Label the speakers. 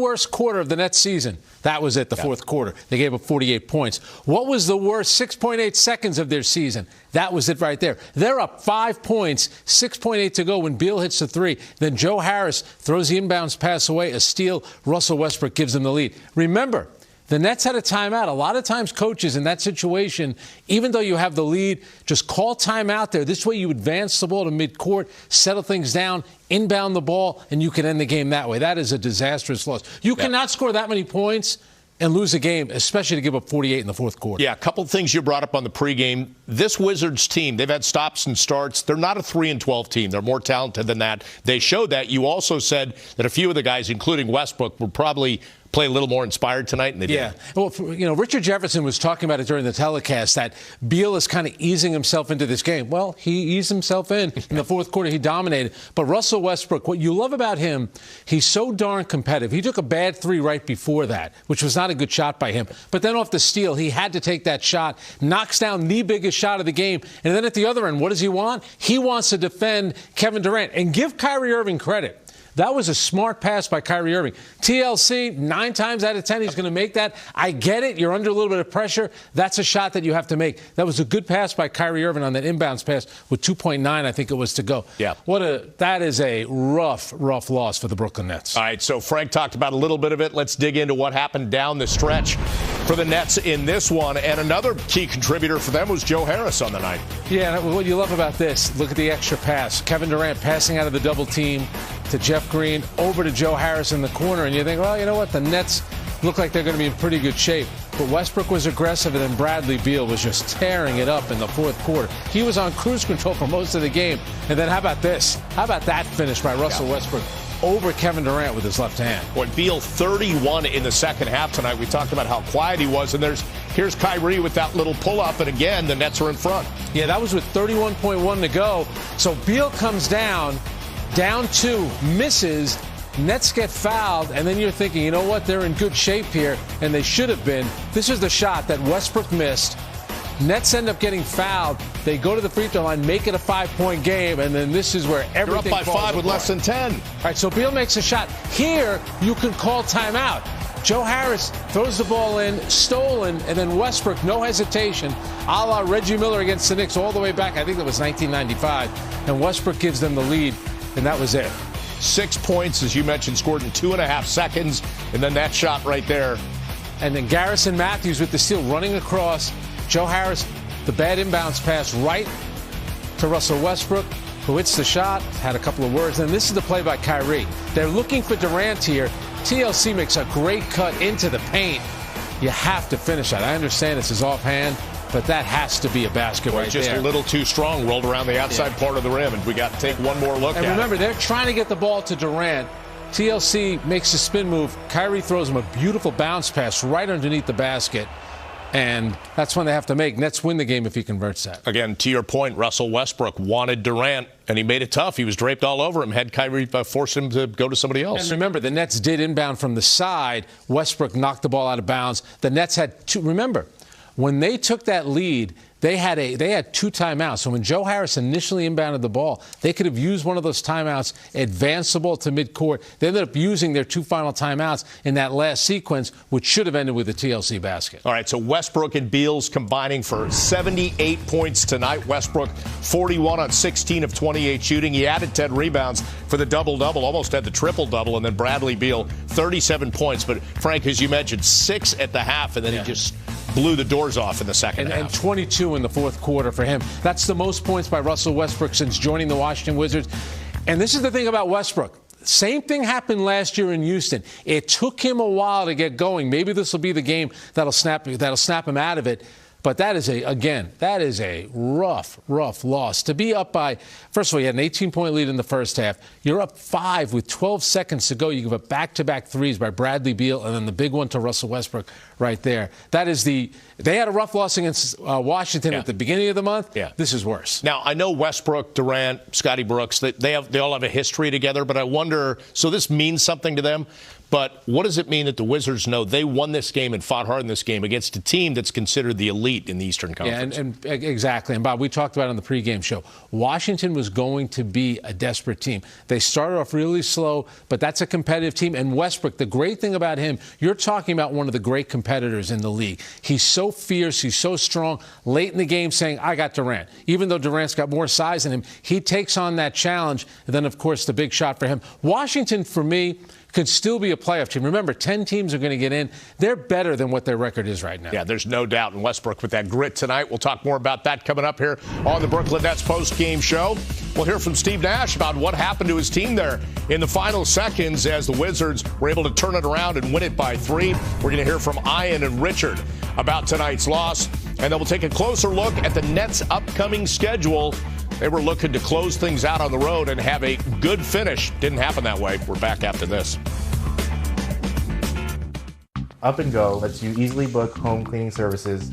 Speaker 1: Worst quarter of the Nets season? That was it, the fourth quarter. They gave up 48 points. What was the worst 6.8 seconds of their season? That was it right there. They're up 5 points, 6.8 to go when Beal hits the three. Then Joe Harris throws the inbounds pass away, a steal. Russell Westbrook gives them the lead. Remember, the Nets had a timeout. A lot of times coaches in that situation, even though you have the lead, just call timeout there. This way you advance the ball to midcourt, settle things down, inbound the ball, and you can end the game that way. That is a disastrous loss. You cannot score that many points and lose a game, especially to give up 48 in the fourth quarter. Yeah,
Speaker 2: a couple of things you brought up on the pregame. This Wizards team, they've had stops and starts. They're not a 3-12 team. They're more talented than that. They showed that. You also said that a few of the guys, including Westbrook, would probably play a little more inspired tonight, and they did.
Speaker 1: Well, Richard Jefferson was talking about it during the telecast, that Beal is kind of easing himself into this game. Well, he eased himself in the fourth quarter. He dominated. But Russell Westbrook, what you love about him, he's so darn competitive. He took a bad three right before that, which was not a good shot by him. But then off the steal, he had to take that shot, knocks down the biggest shot of the game. And then at the other end, what does he want? He wants to defend Kevin Durant. And give Kyrie Irving credit. That was a smart pass by Kyrie Irving. TLC, 9 times out of 10, he's going to make that. I get it. You're under a little bit of pressure. That's a shot that you have to make. That was a good pass by Kyrie Irving on that inbounds pass with 2.9, I think it was, to go.
Speaker 2: Yeah.
Speaker 1: That is a rough loss for the Brooklyn Nets.
Speaker 2: All right, so Frank talked about a little bit of it. Let's dig into what happened down the stretch for the Nets in this one. And another key contributor for them was Joe Harris on the night.
Speaker 1: Yeah, what you love about this, look at the extra pass. Kevin Durant passing out of the double team to Jeff Green, over to Joe Harris in the corner, and you think, well, you know what, the Nets look like they're going to be in pretty good shape. But Westbrook was aggressive, and then Bradley Beal was just tearing it up in the fourth quarter. He was on cruise control for most of the game. And then how about this? How about that finish by Russell Westbrook over Kevin Durant with his left hand?
Speaker 2: Boy, Beal 31 in the second half tonight. We talked about how quiet he was, and here's Kyrie with that little pull-up, and again, the Nets are in front.
Speaker 1: Yeah, that was with 31.1 to go. So Beal comes down 2, misses, Nets get fouled, and then you're thinking, you know what, they're in good shape here, and they should have been. This is the shot that Westbrook missed. Nets end up getting fouled. They go to the free throw line, make it a 5-point game, and then this is where everything
Speaker 2: falls apart. They're up by 5 with less than 10.
Speaker 1: All right, so Beal makes a shot. Here, you can call timeout. Joe Harris throws the ball in, stolen, and then Westbrook, no hesitation, a la Reggie Miller against the Knicks all the way back, I think that was 1995, and Westbrook gives them the lead. And that was it.
Speaker 2: 6 points, as you mentioned, scored in 2.5 seconds. And then that shot right there.
Speaker 1: And then Garrison Matthews with the steal running across. Joe Harris, the bad inbounds pass right to Russell Westbrook, who hits the shot, had a couple of words. And this is the play by Kyrie. They're looking for Durant here. TLC makes a great cut into the paint. You have to finish that. I understand it's his offhand, but that has to be a basket right
Speaker 2: just
Speaker 1: there.
Speaker 2: A little too strong, rolled around the outside part of the rim, and we got to take one more look at it.
Speaker 1: And remember, they're trying to get the ball to Durant. TLC makes a spin move. Kyrie throws him a beautiful bounce pass right underneath the basket, and that's when they have to make. Nets win the game if he converts that.
Speaker 2: Again, to your point, Russell Westbrook wanted Durant, and he made it tough. He was draped all over him. Had Kyrie forced him to go to somebody else.
Speaker 1: And remember, the Nets did inbound from the side. Westbrook knocked the ball out of bounds. The Nets had 2. Remember, when they took that lead, they had 2 timeouts. So when Joe Harris initially inbounded the ball, they could have used one of those timeouts, advanced the ball to midcourt. They ended up using their 2 final timeouts in that last sequence, which should have ended with a TLC basket.
Speaker 2: All right, so Westbrook and Beals combining for 78 points tonight. Westbrook 41 on 16 of 28 shooting. He added 10 rebounds for the double-double, almost had the triple-double. And then Bradley Beal, 37 points. But, Frank, as you mentioned, 6 at the half, and then he just blew the doors off in the second half.
Speaker 1: And 22 in the fourth quarter for him. That's the most points by Russell Westbrook since joining the Washington Wizards. And this is the thing about Westbrook. Same thing happened last year in Houston. It took him a while to get going. Maybe this will be the game that'll snap him out of it. But that is a rough loss. To be up by, first of all, you had an 18-point lead in the first half. You're up 5 with 12 seconds to go. You give up back-to-back threes by Bradley Beal, and then the big one to Russell Westbrook right there. They had a rough loss against Washington at the beginning of the month.
Speaker 2: Yeah.
Speaker 1: This is worse.
Speaker 2: Now, I know Westbrook, Durant, Scotty Brooks, they all have a history together, but I wonder, so this means something to them. But what does it mean that the Wizards know they won this game and fought hard in this game against a team that's considered the elite in the Eastern Conference?
Speaker 1: Yeah, and exactly. And, Bob, we talked about it on the pregame show. Washington was going to be a desperate team. They started off really slow, but that's a competitive team. And Westbrook, the great thing about him, you're talking about one of the great competitors in the league. He's so fierce. He's so strong. Late in the game saying, I got Durant. Even though Durant's got more size than him, he takes on that challenge. And then, of course, the big shot for him. Washington, for me, could still be a playoff team. Remember, 10 teams are going to get in. They're better than what their record is right now.
Speaker 2: Yeah, there's no doubt. And Westbrook with that grit tonight. We'll talk more about that coming up here on the Brooklyn Nets post-game show. We'll hear from Steve Nash about what happened to his team there in the final seconds as the Wizards were able to turn it around and win it by 3. We're going to hear from Ian and Richard about tonight's loss. And then we'll take a closer look at the Nets' upcoming schedule. They were looking to close things out on the road and have a good finish. Didn't happen that way. We're back after this.
Speaker 3: Up and Go lets you easily book home cleaning services.